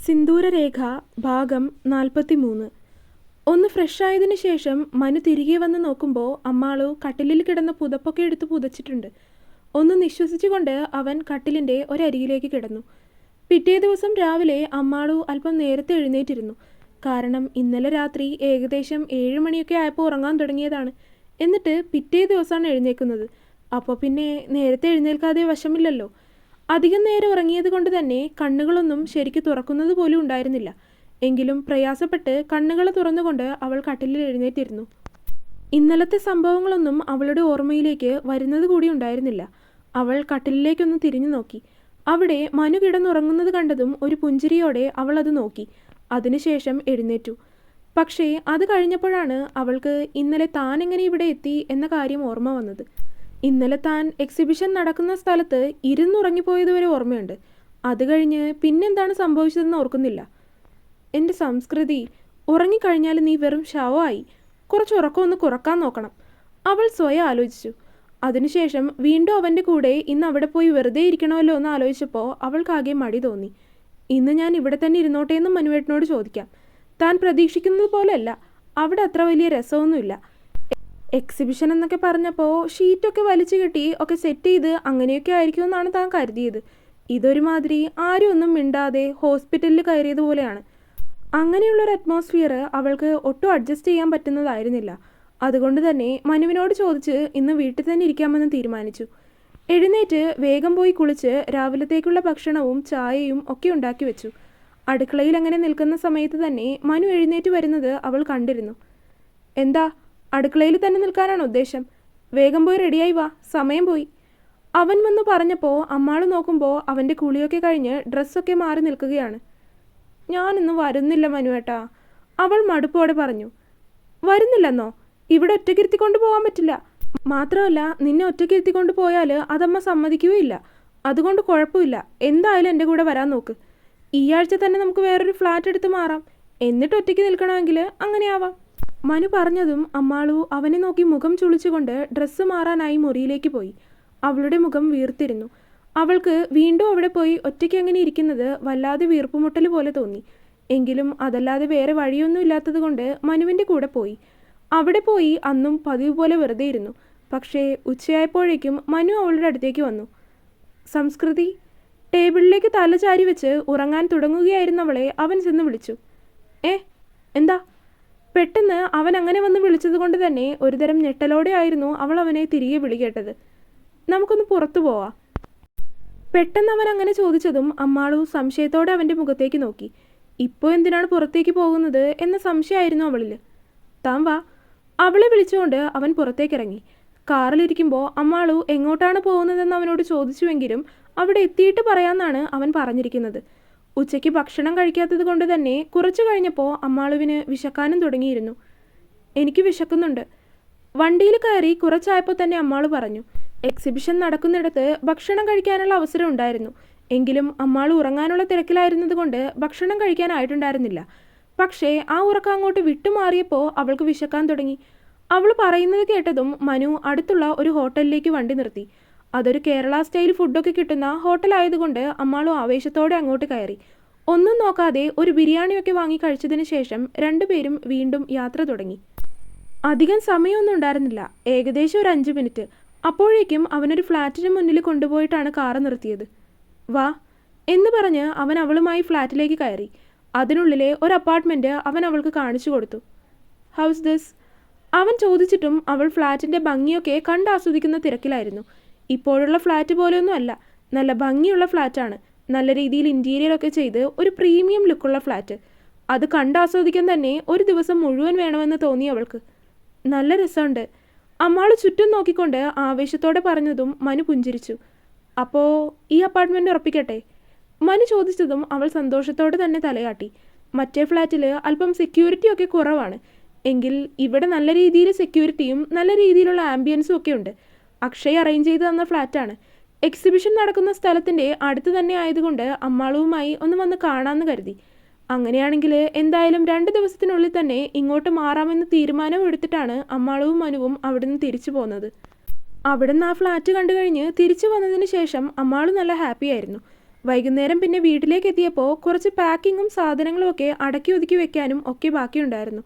സിന്ദൂരരേഖ ഭാഗം 43. ഒന്ന് ഫ്രഷായതിനു ശേഷം മനു തിരികെ വന്ന് നോക്കുമ്പോൾ അമ്മാളു കട്ടിലിൽ കിടന്ന പുതപ്പൊക്കെ എടുത്ത് പുതച്ചിട്ടുണ്ട്. ഒന്ന് നിശ്വസിച്ചുകൊണ്ട് അവൻ കട്ടിലിൻ്റെ ഒരരികിലേക്ക് കിടന്നു. പിറ്റേ ദിവസം രാവിലെ അമ്മാളു അല്പം നേരത്തെ എഴുന്നേറ്റിരുന്നു. കാരണം ഇന്നലെ രാത്രി ഏകദേശം 7 മണിയൊക്കെ ആയപ്പോൾ ഉറങ്ങാൻ തുടങ്ങിയതാണ്. എന്നിട്ട് പിറ്റേ ദിവസമാണ് എഴുന്നേൽക്കുന്നത്. അപ്പോൾ പിന്നെ നേരത്തെ എഴുന്നേൽക്കാതെ വശമില്ലല്ലോ. അധികം നേരം ഉറങ്ങിയത് കൊണ്ട് തന്നെ കണ്ണുകളൊന്നും ശരിക്ക് തുറക്കുന്നത് പോലും ഉണ്ടായിരുന്നില്ല. എങ്കിലും പ്രയാസപ്പെട്ട് കണ്ണുകൾ തുറന്നുകൊണ്ട് അവൾ കട്ടിലിൽ എഴുന്നേറ്റിരുന്നു. ഇന്നലത്തെ സംഭവങ്ങളൊന്നും അവളുടെ ഓർമ്മയിലേക്ക് വരുന്നത് കൂടി ഉണ്ടായിരുന്നില്ല. അവൾ കട്ടിലിലേക്കൊന്ന് തിരിഞ്ഞു നോക്കി. അവിടെ മനു കിടന്നുറങ്ങുന്നത് കണ്ടതും ഒരു പുഞ്ചിരിയോടെ അവൾ അത് നോക്കി. അതിനുശേഷം എഴുന്നേറ്റു. പക്ഷേ അത് കഴിഞ്ഞപ്പോഴാണ് അവൾക്ക് ഇന്നലെ താൻ എങ്ങനെ ഇവിടെ എത്തി എന്ന കാര്യം ഓർമ്മ വന്നത്. ഇന്നലെ താൻ എക്സിബിഷൻ നടക്കുന്ന സ്ഥലത്ത് ഇരുന്നുറങ്ങിപ്പോയതുവരെ ഓർമ്മയുണ്ട്. അത് കഴിഞ്ഞ് പിന്നെന്താണ് സംഭവിച്ചതെന്ന് ഓർക്കുന്നില്ല. എൻ്റെ സംസ്കൃതി, ഉറങ്ങിക്കഴിഞ്ഞാൽ നീ വെറും ശവമായി. കുറച്ച് ഉറക്കമൊന്ന് കുറക്കാൻ നോക്കണം, അവൾ സ്വയം ആലോചിച്ചു. അതിനുശേഷം വീണ്ടും അവൻ്റെ കൂടെ ഇന്ന് അവിടെ പോയി വെറുതെ ഇരിക്കണമല്ലോ എന്ന് ആലോചിച്ചപ്പോൾ അവൾക്കാകെ മടി തോന്നി. ഇന്ന് ഞാൻ ഇവിടെ തന്നെ ഇരുന്നോട്ടെ എന്ന് മനുവേട്ടനോട് ചോദിക്കാം. താൻ പ്രതീക്ഷിക്കുന്നത് പോലെയല്ല, അവിടെ അത്ര വലിയ രസമൊന്നുമില്ല. എക്സിബിഷൻ എന്നൊക്കെ പറഞ്ഞപ്പോൾ ഷീറ്റൊക്കെ വലിച്ചു കെട്ടി ഒക്കെ സെറ്റ് ചെയ്ത് അങ്ങനെയൊക്കെ ആയിരിക്കുമെന്നാണ് താൻ കരുതിയത്. ഇതൊരുമാതിരി ആരും ഒന്നും മിണ്ടാതെ ഹോസ്പിറ്റലിൽ കയറിയതുപോലെയാണ്. അങ്ങനെയുള്ളൊരു അറ്റ്മോസ്ഫിയർ അവൾക്ക് ഒട്ടും അഡ്ജസ്റ്റ് ചെയ്യാൻ പറ്റുന്നതായിരുന്നില്ല. അതുകൊണ്ട് തന്നെ മനുവിനോട് ചോദിച്ച് ഇന്ന് വീട്ടിൽ തന്നെ ഇരിക്കാമെന്ന് തീരുമാനിച്ചു. എഴുന്നേറ്റ് വേഗം പോയി കുളിച്ച് രാവിലത്തേക്കുള്ള ഭക്ഷണവും ചായയും ഒക്കെ ഉണ്ടാക്കി വെച്ചു. അടുക്കളയിൽ അങ്ങനെ നിൽക്കുന്ന സമയത്ത് തന്നെ മനു എഴുന്നേറ്റ് വരുന്നത് അവൾ കണ്ടിരുന്നു. എന്താ, അടുക്കളയിൽ തന്നെ നിൽക്കാനാണ് ഉദ്ദേശം? വേഗം പോയി റെഡിയായി വാ, സമയം പോയി. അവൻ വന്ന് പറഞ്ഞപ്പോൾ അമ്മാള് നോക്കുമ്പോൾ അവൻ്റെ കുളിയൊക്കെ കഴിഞ്ഞ് ഡ്രസ്സൊക്കെ മാറി നിൽക്കുകയാണ്. ഞാനിന്ന് വരുന്നില്ല മനുവേട്ടാ, അവൾ മടുപ്പോടെ പറഞ്ഞു. വരുന്നില്ലെന്നോ? ഇവിടെ ഒറ്റയ്ക്കിരുത്തിക്കൊണ്ട് പോകാൻ പറ്റില്ല. മാത്രമല്ല, നിന്നെ ഒറ്റയ്ക്കിരുത്തിക്കൊണ്ട് പോയാൽ അതമ്മ സമ്മതിക്കുകയില്ല. അതുകൊണ്ട് കുഴപ്പമില്ല, എന്തായാലും എൻ്റെ കൂടെ വരാൻ നോക്ക്. ഈ ആഴ്ച തന്നെ നമുക്ക് വേറൊരു ഫ്ലാറ്റ് എടുത്ത് മാറാം. എന്നിട്ട് ഒറ്റയ്ക്ക് നിൽക്കണമെങ്കിൽ അങ്ങനെയാവാം. മനു പറഞ്ഞതും അമ്മാളു അവനെ നോക്കി മുഖം ചുളിച്ചുകൊണ്ട് ഡ്രസ്സ് മാറാനായി മുറിയിലേക്ക് പോയി. അവളുടെ മുഖം വീർത്തിരുന്നു. അവൾക്ക് വീണ്ടും അവിടെ പോയി ഒറ്റയ്ക്ക് അങ്ങനെ ഇരിക്കുന്നത് വല്ലാതെ വീർപ്പുമുട്ടൽ പോലെ തോന്നി. എങ്കിലും അതല്ലാതെ വേറെ വഴിയൊന്നും ഇല്ലാത്തത് കൊണ്ട് മനുവിൻ്റെ കൂടെ പോയി. അവിടെ പോയി അന്നും പതിവ് പോലെ വെറുതെ ഇരുന്നു. പക്ഷേ ഉച്ചയായപ്പോഴേക്കും മനു അവളുടെ അടുത്തേക്ക് വന്നു. സംസ്കൃതി, ടേബിളിലേക്ക് തല ചാരി വെച്ച് ഉറങ്ങാൻ തുടങ്ങുകയായിരുന്നവളെ അവൻ ചെന്ന് വിളിച്ചു. എന്താ? പെട്ടെന്ന് അവൻ അങ്ങനെ വന്ന് വിളിച്ചത് കൊണ്ട് തന്നെ ഒരുതരം ഞെട്ടലോടെ ആയിരുന്നു അവൾ അവനെ തിരികെ വിളി കേട്ടത്. നമുക്കൊന്ന് പുറത്തു പോവാം. പെട്ടെന്ന് അവൻ അങ്ങനെ ചോദിച്ചതും അമ്മാളു സംശയത്തോടെ അവൻ്റെ മുഖത്തേക്ക് നോക്കി. ഇപ്പോൾ എന്തിനാണ് പുറത്തേക്ക് പോകുന്നത് എന്ന സംശയമായിരുന്നു അവളിൽ. താൻ വാ, അവളെ വിളിച്ചുകൊണ്ട് അവൻ പുറത്തേക്കിറങ്ങി. കാറിലിരിക്കുമ്പോൾ അമ്മാളു എങ്ങോട്ടാണ് പോകുന്നതെന്ന് അവനോട് ചോദിച്ചുവെങ്കിലും അവിടെ എത്തിയിട്ട് പറയാമെന്നാണ് അവൻ പറഞ്ഞിരിക്കുന്നത്. ഉച്ചയ്ക്ക് ഭക്ഷണം കഴിക്കാത്തത് കൊണ്ട് തന്നെ കുറച്ച് കഴിഞ്ഞപ്പോൾ അമ്മാളുവിന് വിശക്കാനും തുടങ്ങിയിരുന്നു. എനിക്ക് വിശക്കുന്നുണ്ട്. വണ്ടിയിൽ കയറി കുറച്ചായപ്പോൾ തന്നെ അമ്മാളു പറഞ്ഞു. എക്സിബിഷൻ നടക്കുന്നിടത്ത് ഭക്ഷണം കഴിക്കാനുള്ള അവസരം ഉണ്ടായിരുന്നു. എങ്കിലും അമ്മാളു ഉറങ്ങാനുള്ള തിരക്കിലായിരുന്നത് കൊണ്ട് ഭക്ഷണം കഴിക്കാനായിട്ടുണ്ടായിരുന്നില്ല. പക്ഷേ ആ ഉറക്കം അങ്ങോട്ട് വിട്ടുമാറിയപ്പോൾ അവൾക്ക് വിശക്കാൻ തുടങ്ങി. അവൾ പറയുന്നത് കേട്ടതും മനു അടുത്തുള്ള ഒരു ഹോട്ടലിലേക്ക് വണ്ടി നിർത്തി. അതൊരു കേരള സ്റ്റൈൽ ഫുഡൊക്കെ കിട്ടുന്ന ഹോട്ടലായതുകൊണ്ട് അമ്മാളു ആവേശത്തോടെ അങ്ങോട്ട് കയറി. ഒന്നും നോക്കാതെ ഒരു ബിരിയാണിയൊക്കെ വാങ്ങി കഴിച്ചതിന് ശേഷം രണ്ടുപേരും വീണ്ടും യാത്ര തുടങ്ങി. അധികം സമയമൊന്നും ഉണ്ടായിരുന്നില്ല, ഏകദേശം ഒരു 5 മിനിറ്റ്. അപ്പോഴേക്കും അവനൊരു ഫ്ലാറ്റിന് മുന്നിൽ കൊണ്ടുപോയിട്ടാണ് കാറ് നിർത്തിയത്. വാ എന്ന് പറഞ്ഞ് അവൻ അവളുമായി ഫ്ലാറ്റിലേക്ക് കയറി. അതിനുള്ളിലെ ഒരു അപ്പാർട്ട്മെൻറ്റ് അവൻ അവൾക്ക് കാണിച്ചു കൊടുത്തു. House this? അവൻ ചോദിച്ചിട്ടും അവൾ ഫ്ലാറ്റിൻ്റെ ഭംഗിയൊക്കെ കണ്ടാസ്വദിക്കുന്ന തിരക്കിലായിരുന്നു. ഇപ്പോഴുള്ള ഫ്ലാറ്റ് പോലെയൊന്നും അല്ല, നല്ല ഭംഗിയുള്ള ഫ്ലാറ്റാണ്. നല്ല രീതിയിൽ ഇൻറ്റീരിയറൊക്കെ ചെയ്ത് ഒരു പ്രീമിയം ലുക്കുള്ള ഫ്ലാറ്റ്. അത് കണ്ടാസ്വദിക്കാൻ തന്നെ ഒരു ദിവസം മുഴുവൻ വേണമെന്ന് തോന്നി അവൾക്ക്. നല്ല രസമുണ്ട്, അമ്മാള് ചുറ്റും നോക്കിക്കൊണ്ട് ആവേശത്തോടെ പറഞ്ഞതും മനു പുഞ്ചിരിച്ചു. അപ്പോൾ ഈ അപ്പാർട്ട്മെൻറ്റ് ഉറപ്പിക്കട്ടെ? മനു ചോദിച്ചതും അവൾ സന്തോഷത്തോടെ തന്നെ തലയാട്ടി. മറ്റേ ഫ്ലാറ്റിൽ അല്പം സെക്യൂരിറ്റിയൊക്കെ കുറവാണ്. എങ്കിൽ ഇവിടെ നല്ല രീതിയിൽ സെക്യൂരിറ്റിയും നല്ല രീതിയിലുള്ള ആംബിയൻസും ഒക്കെ ഉണ്ട്. അക്ഷയ് അറേഞ്ച് ചെയ്ത് തന്ന ഫ്ലാറ്റാണ്. എക്സിബിഷൻ നടക്കുന്ന സ്ഥലത്തിൻ്റെ അടുത്ത് തന്നെ ആയതുകൊണ്ട് അമ്മാളുവുമായി ഒന്ന് വന്ന് കാണാമെന്ന് കരുതി. അങ്ങനെയാണെങ്കിൽ എന്തായാലും 2 ദിവസത്തിനുള്ളിൽ തന്നെ ഇങ്ങോട്ട് മാറാമെന്ന് തീരുമാനം എടുത്തിട്ടാണ് അമ്മാളുവും മനുവും അവിടുന്ന് തിരിച്ചു പോകുന്നത്. അവിടുന്ന് ആ ഫ്ലാറ്റ് കണ്ടു കഴിഞ്ഞ് തിരിച്ചു വന്നതിന് ശേഷം അമ്മാളു നല്ല ഹാപ്പിയായിരുന്നു. വൈകുന്നേരം പിന്നെ വീട്ടിലേക്ക് എത്തിയപ്പോൾ കുറച്ച് പാക്കിങ്ങും സാധനങ്ങളും ഒക്കെ അടക്കി ഒതുക്കി വെക്കാനും ഒക്കെ ബാക്കിയുണ്ടായിരുന്നു.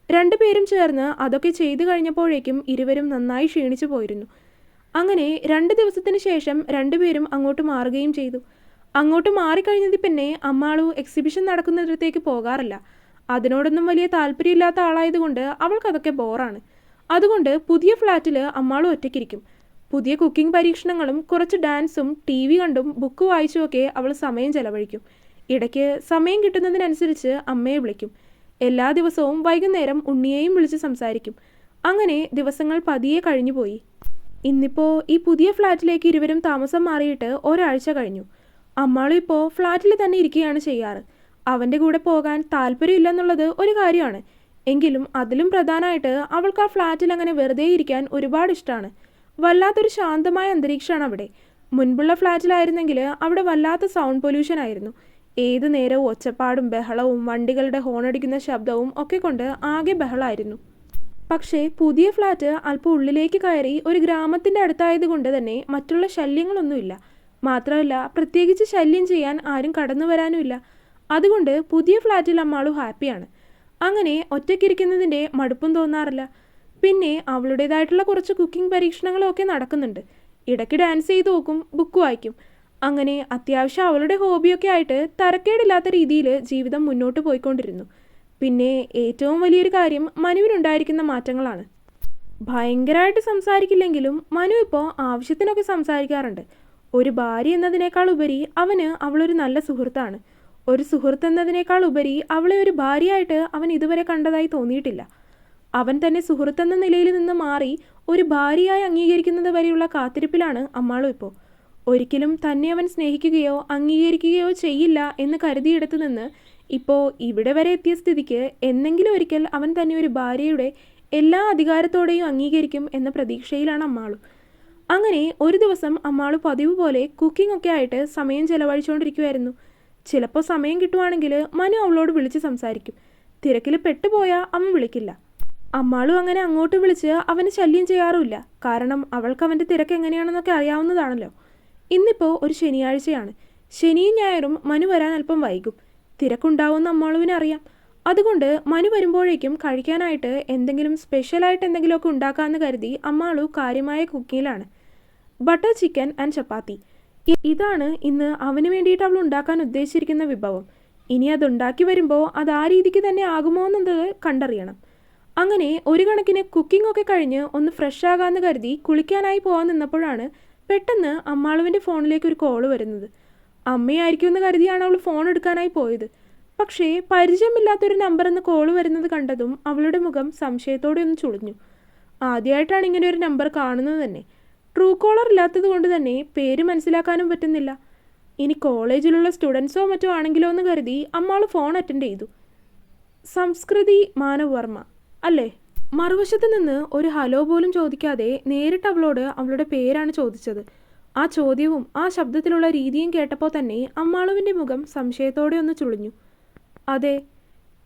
രണ്ടുപേരും ചേർന്ന് അതൊക്കെ ചെയ്തു കഴിഞ്ഞപ്പോഴേക്കും ഇരുവരും നന്നായി ക്ഷീണിച്ചു പോയിരുന്നു. അങ്ങനെ 2 ദിവസത്തിന് ശേഷം രണ്ടുപേരും അങ്ങോട്ട് മാറുകയും ചെയ്തു. അങ്ങോട്ട് മാറിക്കഴിഞ്ഞതിൽ പിന്നെ അമ്മാളു എക്സിബിഷൻ നടക്കുന്നിടത്തേക്ക് പോകാറില്ല. അതിനോടൊന്നും വലിയ താല്പര്യമില്ലാത്ത ആളായതുകൊണ്ട് അവൾക്കതൊക്കെ ബോറാണ്. അതുകൊണ്ട് പുതിയ ഫ്ലാറ്റിൽ അമ്മാളു ഒറ്റയ്ക്കിരിക്കും. പുതിയ കുക്കിംഗ് പരീക്ഷണങ്ങളും കുറച്ച് ഡാൻസും TV കണ്ടും ബുക്ക് വായിച്ചുമൊക്കെ അവൾ സമയം ചെലവഴിക്കും. ഇടയ്ക്ക് സമയം കിട്ടുന്നതിനനുസരിച്ച് അമ്മയെ വിളിക്കും. എല്ലാ ദിവസവും വൈകുന്നേരം ഉണ്ണിയെയും വിളിച്ച് സംസാരിക്കും. അങ്ങനെ ദിവസങ്ങൾ പതിയെ കഴിഞ്ഞുപോയി. ഇന്നിപ്പോൾ ഈ പുതിയ ഫ്ലാറ്റിലേക്ക് ഇരുവരും താമസം മാറിയിട്ട് ഒരാഴ്ച കഴിഞ്ഞു. അമ്മാളും ഇപ്പോൾ ഫ്ലാറ്റിൽ തന്നെ ഇരിക്കുകയാണ് ചെയ്യാറ്. അവൻ്റെ കൂടെ പോകാൻ താല്പര്യമില്ലെന്നുള്ളത് ഒരു കാര്യമാണ്. എങ്കിലും അതിലും പ്രധാനമായിട്ട് അവൾക്ക് ആ ഫ്ലാറ്റിൽ അങ്ങനെ വെറുതെ ഇരിക്കാൻ ഒരുപാട് ഇഷ്ടമാണ്. വല്ലാത്തൊരു ശാന്തമായ അന്തരീക്ഷമാണ് അവിടെ. മുൻപുള്ള ഫ്ലാറ്റിലായിരുന്നെങ്കിൽ അവിടെ വല്ലാത്ത സൗണ്ട് പൊല്യൂഷൻ ആയിരുന്നു. ഏതു നേരവും ഒച്ചപ്പാടും ബഹളവും വണ്ടികളുടെ ഹോണടിക്കുന്ന ശബ്ദവും ഒക്കെ കൊണ്ട് ആകെ ബഹളമായിരുന്നു. പക്ഷേ പുതിയ ഫ്ലാറ്റ് അല്പം ഉള്ളിലേക്ക് കയറി ഒരു ഗ്രാമത്തിൻ്റെ അടുത്തായതുകൊണ്ട് തന്നെ മറ്റുള്ള ശല്യങ്ങളൊന്നുമില്ല. മാത്രമല്ല പ്രത്യേകിച്ച് ശല്യം ചെയ്യാൻ ആരും കടന്നു വരാനുമില്ല. അതുകൊണ്ട് പുതിയ ഫ്ലാറ്റിൽ അമ്മാളു ഹാപ്പിയാണ്. അങ്ങനെ ഒറ്റയ്ക്കിരിക്കുന്നതിൻ്റെ മടുപ്പും തോന്നാറില്ല. പിന്നെ അവളുടേതായിട്ടുള്ള കുറച്ച് കുക്കിംഗ് പരീക്ഷണങ്ങളൊക്കെ നടക്കുന്നുണ്ട്. ഇടയ്ക്ക് ഡാൻസ് ചെയ്ത് നോക്കും, ബുക്ക് വായിക്കും. അങ്ങനെ അത്യാവശ്യം അവളുടെ ഹോബിയൊക്കെ ആയിട്ട് തരക്കേടില്ലാത്ത രീതിയിൽ ജീവിതം മുന്നോട്ട് പോയിക്കൊണ്ടിരുന്നു. പിന്നെ ഏറ്റവും വലിയൊരു കാര്യം മനുവിനുണ്ടായിരിക്കുന്ന മാറ്റങ്ങളാണ്. ഭയങ്കരമായിട്ട് സംസാരിക്കില്ലെങ്കിലും മനു ഇപ്പോൾ ആവശ്യത്തിനൊക്കെ സംസാരിക്കാറുണ്ട്. ഒരു ഭാര്യ എന്നതിനേക്കാൾ ഉപരി അവന് അവളൊരു നല്ല സുഹൃത്താണ്. ഒരു സുഹൃത്ത് എന്നതിനേക്കാൾ ഉപരി അവളെ ഒരു ഭാര്യയായിട്ട് അവൻ ഇതുവരെ കണ്ടതായി തോന്നിയിട്ടില്ല. അവൻ തന്നെ സുഹൃത്തെന്ന നിലയിൽ നിന്ന് മാറി ഒരു ഭാര്യയായി അംഗീകരിക്കുന്നത് വരെയുള്ള കാത്തിരിപ്പിലാണ് അമ്മാളു ഇപ്പോൾ. ഒരിക്കലും തന്നെ അവൻ സ്നേഹിക്കുകയോ അംഗീകരിക്കുകയോ ചെയ്യില്ല എന്ന് കരുതിയിടത്തു നിന്ന് ഇപ്പോൾ ഇവിടെ വരെ എത്തിയ സ്ഥിതിക്ക് എന്നെങ്കിലും ഒരിക്കൽ അവൻ തന്നെ ഒരു ഭാര്യയുടെ എല്ലാ അധികാരത്തോടെയും അംഗീകരിക്കും എന്ന പ്രതീക്ഷയിലാണ് അമ്മാളു. അങ്ങനെ ഒരു ദിവസം അമ്മാളു പതിവ് പോലെ കുക്കിംഗ് ഒക്കെ ആയിട്ട് സമയം ചെലവഴിച്ചുകൊണ്ടിരിക്കുമായിരുന്നു. ചിലപ്പോൾ സമയം കിട്ടുവാണെങ്കിൽ മനു അവളോട് വിളിച്ച് സംസാരിക്കും. തിരക്കിൽ പെട്ടുപോയാൽ അവൻ വിളിക്കില്ല. അമ്മാളു അങ്ങനെ അങ്ങോട്ട് വിളിച്ച് അവന് ശല്യം ചെയ്യാറുമില്ല. കാരണം അവൾക്ക് അവൻ്റെ തിരക്ക് എങ്ങനെയാണെന്നൊക്കെ അറിയാവുന്നതാണല്ലോ. ഇന്നിപ്പോൾ ഒരു ശനിയാഴ്ചയാണ്. ശനിയും ഞായറും മനു വരാൻ അല്പം വൈകും. തിരക്കുണ്ടാവുമെന്ന് അമ്മാളുവിനറിയാം. അതുകൊണ്ട് മനു വരുമ്പോഴേക്കും കഴിക്കാനായിട്ട് എന്തെങ്കിലും സ്പെഷ്യലായിട്ട് എന്തെങ്കിലുമൊക്കെ ഉണ്ടാക്കാമെന്ന് കരുതി അമ്മാളു കാര്യമായ കുക്കിങ്ങിലാണ്. ബട്ടർ ചിക്കൻ ആൻഡ് ചപ്പാത്തി, ഇതാണ് ഇന്ന് അവന് വേണ്ടിയിട്ട് അവൾ ഉണ്ടാക്കാൻ ഉദ്ദേശിച്ചിരിക്കുന്ന വിഭവം. ഇനി അതുണ്ടാക്കി വരുമ്പോൾ അത് ആ രീതിക്ക് തന്നെ ആകുമോ എന്നത് കണ്ടറിയണം. അങ്ങനെ ഒരു കണക്കിന് കുക്കിംഗ് ഒക്കെ കഴിഞ്ഞ് ഒന്ന് ഫ്രഷ് ആകാമെന്ന് കരുതി കുളിക്കാനായി പോകാൻ നിന്നപ്പോഴാണ് പെട്ടെന്ന് അമ്മാളുവിൻ്റെ ഫോണിലേക്ക് ഒരു കോള് വരുന്നത്. അമ്മയായിരിക്കുമെന്ന് കരുതിയാണ് അവൾ ഫോൺ എടുക്കാനായി പോയത്. പക്ഷേ പരിചയമില്ലാത്തൊരു നമ്പറെന്ന് കോള് വരുന്നത് കണ്ടതും അവളുടെ മുഖം സംശയത്തോടെ ഒന്ന് ചുളിഞ്ഞു. ആദ്യമായിട്ടാണ് ഇങ്ങനെ ഒരു നമ്പർ കാണുന്നത് തന്നെ. ട്രൂ കോളർ ഇല്ലാത്തത് കൊണ്ട് തന്നെ പേര് മനസ്സിലാക്കാനും പറ്റുന്നില്ല. ഇനി കോളേജിലുള്ള സ്റ്റുഡൻസോ മറ്റോ ആണെങ്കിലോ എന്ന് കരുതി അമ്മാൾ ഫോൺ അറ്റൻഡ് ചെയ്തു. സംസ്കൃതി മാനവ് വർമ്മ അല്ലേ? മറുവശത്ത് നിന്ന് ഒരു ഹലോ പോലും ചോദിക്കാതെ നേരിട്ട് അവളോട് അവളുടെ പേരാണ് ചോദിച്ചത്. ആ ചോദ്യവും ആ ശബ്ദത്തിലുള്ള രീതിയും കേട്ടപ്പോൾ തന്നെ അമ്മാളുവിൻ്റെ മുഖം സംശയത്തോടെ ഒന്ന് ചുളിഞ്ഞു. അതെ.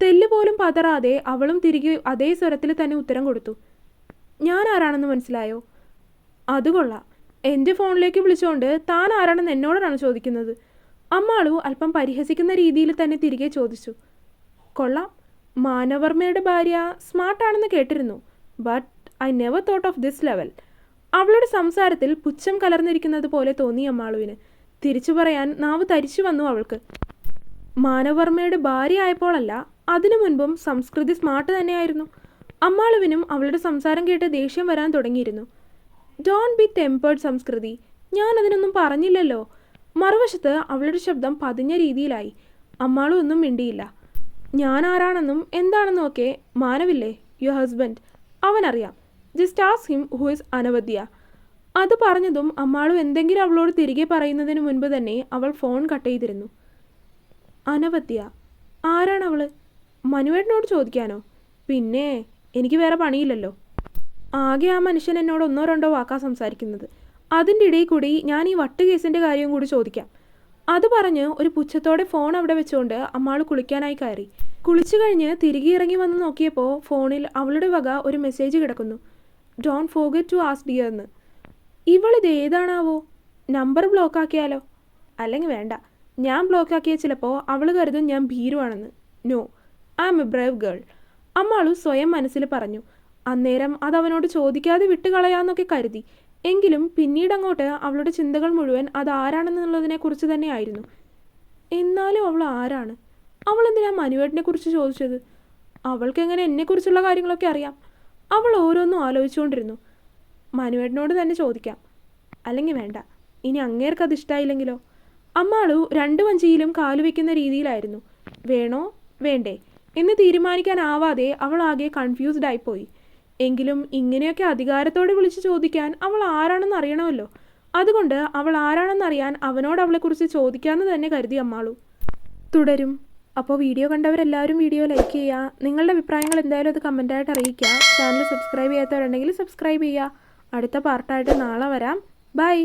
തെല്ല് പോലും പതറാതെ അവളും തിരികെ അതേ സ്വരത്തിൽ തന്നെ ഉത്തരം കൊടുത്തു. ഞാൻ ആരാണെന്ന് മനസ്സിലായോ? അത് കൊള്ളാം. എൻ്റെ ഫോണിലേക്ക് വിളിച്ചുകൊണ്ട് താൻ ആരാണെന്ന് എന്നോടാണ് ചോദിക്കുന്നത്. അമ്മാളു അല്പം പരിഹസിക്കുന്ന രീതിയിൽ തന്നെ തിരികെ ചോദിച്ചു. കൊള്ളാം. മാനവർമ്മയുടെ ഭാര്യ സ്മാർട്ടാണെന്ന് കേട്ടിരുന്നു. But I never thought of this level. അവളുടെ സംസാരത്തിൽ പുച്ഛം കലർന്നിരിക്കുന്നത് പോലെ തോന്നി അമ്മാളുവിന്. തിരിച്ചു പറയാൻ നാവ് തരിച്ചു വന്നു അവൾക്ക്. മാനവർമ്മയുടെ ഭാര്യ ആയപ്പോഴല്ല, അതിനു മുൻപും സംസ്കൃതി സ്മാർട്ട് തന്നെയായിരുന്നു. അമ്മാളുവിനും അവളുടെ സംസാരം കേട്ട് ദേഷ്യം വരാൻ തുടങ്ങിയിരുന്നു. ഡോണ്ട് ബി ടെമ്പേർഡ് സംസ്കൃതി, ഞാൻ അതിനൊന്നും പറഞ്ഞില്ലല്ലോ. മറുവശത്ത് അവളുടെ ശബ്ദം പതിഞ്ഞ രീതിയിലായി. അമ്മാളു ഒന്നും മിണ്ടിയില്ല. ഞാൻ ആരാണെന്നും എന്താണെന്നും ഒക്കെ മാനവില്ലേ, യുവർ ഹസ്ബൻഡ്, അവനറിയാം. Just ask him who is Anavadya. അത് പറഞ്ഞതും അമ്മാളു എന്തെങ്കിലും അവളോട് തിരികെ പറയുന്നതിന് മുൻപ് തന്നെ അവൾ ഫോൺ കട്ട് ചെയ്തിരുന്നു. അനവദ്യ ആരാണവള്? മനുവേട്ടനോട് ചോദിക്കാനോ? പിന്നെ എനിക്ക് വേറെ പണിയില്ലല്ലോ. ആകെ ആ മനുഷ്യൻ എന്നോട് 1-2 വാക്കാ സംസാരിക്കുന്നത്. അതിൻ്റെ ഇടയിൽ കൂടി ഞാൻ ഈ വട്ട് കേസിൻ്റെ കാര്യവും കൂടി ചോദിക്കാം. അത് പറഞ്ഞ് ഒരു പുച്ഛത്തോടെ ഫോൺ അവിടെ വെച്ചുകൊണ്ട് അമ്മാൾ കുളിക്കാനായി കയറി. കുളിച്ചു കഴിഞ്ഞ് തിരികെ ഇറങ്ങി വന്ന് നോക്കിയപ്പോൾ ഫോണിൽ അവളുടെ വക ഒരു മെസ്സേജ് കിടക്കുന്നു. Don't forget to ask dear എന്ന്. ഇവളിത് ഏതാണാവോ? നമ്പർ ബ്ലോക്ക് ആക്കിയാലോ? അല്ലെങ്കിൽ വേണ്ട, ഞാൻ ബ്ലോക്കാക്കിയ ചിലപ്പോൾ അവൾ കരുതും ഞാൻ ഭീരുവാണെന്ന്. No, I am a brave girl. Ammalu സ്വയം മനസ്സിൽ പറഞ്ഞു. അന്നേരം അതവനോട് ചോദിക്കാതെ വിട്ടുകളയാന്നൊക്കെ കരുതി. എങ്കിലും പിന്നീടങ്ങോട്ട് അവളുടെ ചിന്തകൾ മുഴുവൻ അതാരാണെന്നുള്ളതിനെക്കുറിച്ച് തന്നെയായിരുന്നു. എന്നാലും അവൾ ആരാണ്? അവൾ എന്തിനാ മനുവേട്ടനെക്കുറിച്ച് ചോദിച്ചത്? അവൾക്കെങ്ങനെ എന്നെക്കുറിച്ചുള്ള കാര്യങ്ങളൊക്കെ അറിയാം? അവൾ ഓരോന്നും ആലോചിച്ചുകൊണ്ടിരുന്നു. മനുവേട്ടനോട് തന്നെ ചോദിക്കാം. അല്ലെങ്കിൽ വേണ്ട, ഇനി അങ്ങേർക്കത് ഇഷ്ടമായില്ലെങ്കിലോ? അമ്മാളു 2 വഞ്ചിയിലും കാലുവെക്കുന്ന രീതിയിലായിരുന്നു. വേണോ വേണ്ടേ എന്ന് തീരുമാനിക്കാനാവാതെ അവൾ ആകെ കൺഫ്യൂസ്ഡ് ആയിപ്പോയി. എങ്കിലും ഇങ്ങനെയൊക്കെ അധികാരത്തോടെ വിളിച്ച് ചോദിക്കാൻ അവൾ ആരാണെന്ന് അറിയണമല്ലോ. അതുകൊണ്ട് അവൾ ആരാണെന്നറിയാൻ അവനോട് അവളെക്കുറിച്ച് ചോദിക്കാമെന്ന് തന്നെ കരുതി അമ്മാളു. തുടരും. അപ്പോൾ വീഡിയോ കണ്ടവരെല്ലാവരും വീഡിയോ ലൈക്ക് ചെയ്യുക. നിങ്ങളുടെ അഭിപ്രായങ്ങൾ എന്തായാലും അത് കമൻറ്റായിട്ട് അറിയിക്കുക. ചാനൽ സബ്സ്ക്രൈബ് ചെയ്യാത്തവരുണ്ടെങ്കിൽ സബ്സ്ക്രൈബ് ചെയ്യുക. അടുത്ത പാർട്ടായിട്ട് നാളെ വരാം. ബൈ.